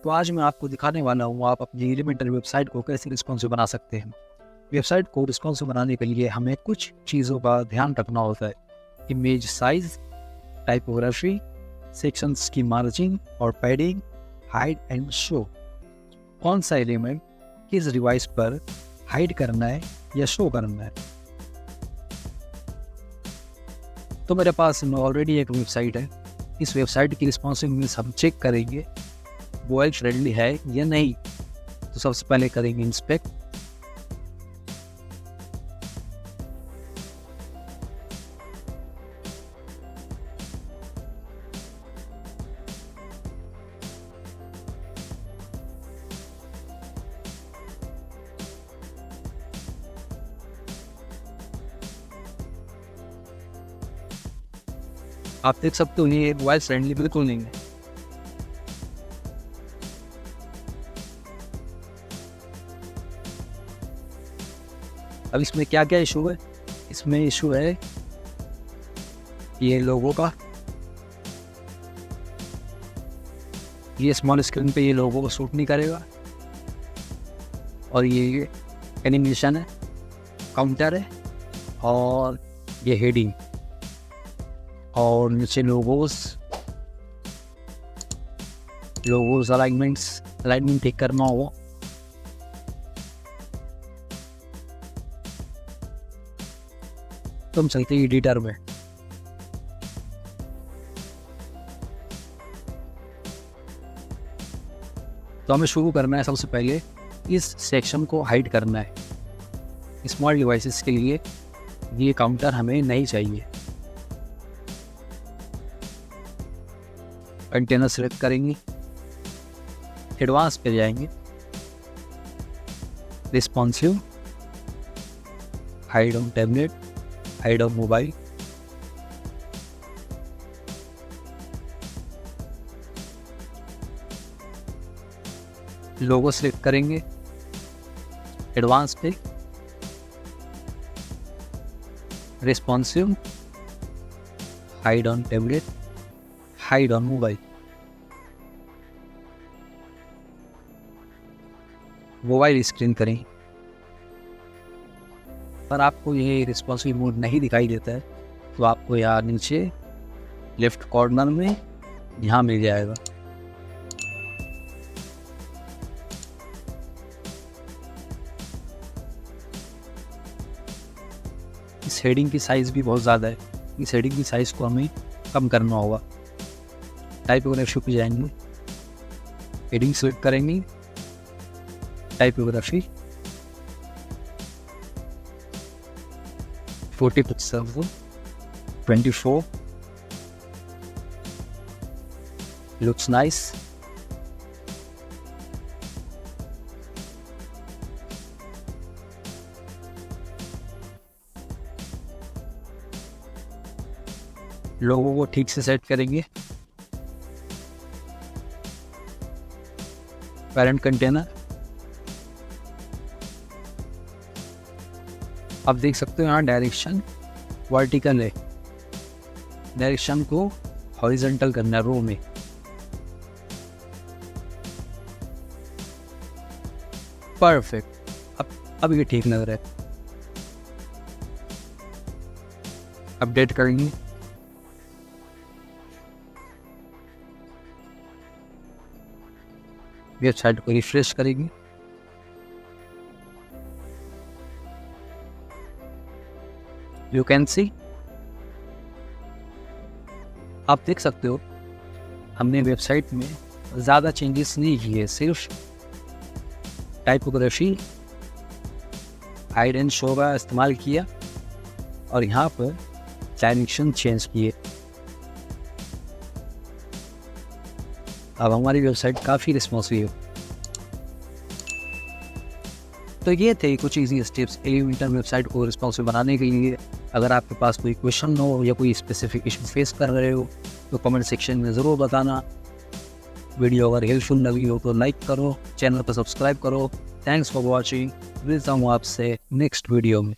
तो आज मैं आपको दिखाने वाला हूँ आप अपनी एलिमेंटल वेबसाइट को कैसे रिस्पॉन्सिव बना सकते हैं। वेबसाइट को रिस्पॉन्सिव बनाने के लिए हमें कुछ चीज़ों का ध्यान रखना होता है। इमेज साइज, टाइपोग्राफी, सेक्शंस की मार्जिन और पैडिंग, हाइड एंड शो। कौन सा एलिमेंट किस डिवाइस पर हाइड करना है या शो करना है। तो मेरे पास ऑलरेडी एक वेबसाइट है। इस वेबसाइट की रिस्पॉन्सिवनेस हम चेक करेंगे मोबाइल फ्रेंडली है या नहीं। तो सबसे पहले करेंगे इंस्पेक्ट। आप देख सकते हो ये मोबाइल फ्रेंडली बिल्कुल नहीं है। अब इसमें क्या क्या इशू है। इसमें इशू है ये लोगों का, ये स्मॉल स्क्रीन पे ये लोगों को सूट नहीं करेगा। और ये एनिमेशन है, काउंटर है और ये हेडिंग और नीचे लोगोस अलाइनमेंट ठीक करना हो। तो हम चलते हैं एडिटर में। तो हमें शुरू करना है, सबसे पहले इस सेक्शन को हाइड करना है। स्मॉल डिवाइसेस के लिए ये काउंटर हमें नहीं चाहिए। कंटेनर सेलेक्ट करेंगे, एडवांस पे जाएंगे, responsive, hide on tablet, hide on mobile, logo select करेंगे, एडवांस पे, responsive, hide on tablet, hide on mobile. Mobile screen करें, पर आपको ये रिस्पॉन्सिव मोड नहीं दिखाई देता है तो आपको यहाँ नीचे लेफ्ट कॉर्नर में यहाँ मिल जाएगा। इस हेडिंग की साइज़ भी बहुत ज़्यादा है। इस हेडिंग की साइज़ को हमें कम करना होगा। टाइपोग्राफी पे जाएंगे, हेडिंग सेलेक्ट करेंगे, टाइपोग्राफी 40 पिक्सल 24 looks nice। लोगों को ठीक से सेट करेंगे। पेरेंट कंटेनर, आप देख सकते हो यहाँ डायरेक्शन वर्टिकल है, डायरेक्शन को हॉरिजॉन्टल करना रो में। परफेक्ट, अब ये ठीक लग रहा है। अपडेट करेंगे, वेबसाइट को रिफ्रेश करेंगे, यू कैन सी, आप देख सकते हो हमने वेबसाइट में ज़्यादा चेंजेस नहीं किए, सिर्फ टाइपोग्राफी, हाइड एंड शो का इस्तेमाल किया और यहाँ पर डायरेक्शन चेंज किए। अब हमारी वेबसाइट काफ़ी रिस्पॉन्सिव है। तो ये थे कुछ इजी स्टेप्स एलिमेंटल वेबसाइट को रिस्पॉन्सिव बनाने के लिए। अगर आपके पास कोई क्वेश्चन हो या कोई स्पेसिफिक इशू फेस कर रहे हो तो कमेंट सेक्शन में ज़रूर बताना। वीडियो अगर हेल्पफुल लगी हो तो लाइक करो, चैनल पर सब्सक्राइब करो। Thanks for watching. मिलता हूँ आपसे नेक्स्ट वीडियो में।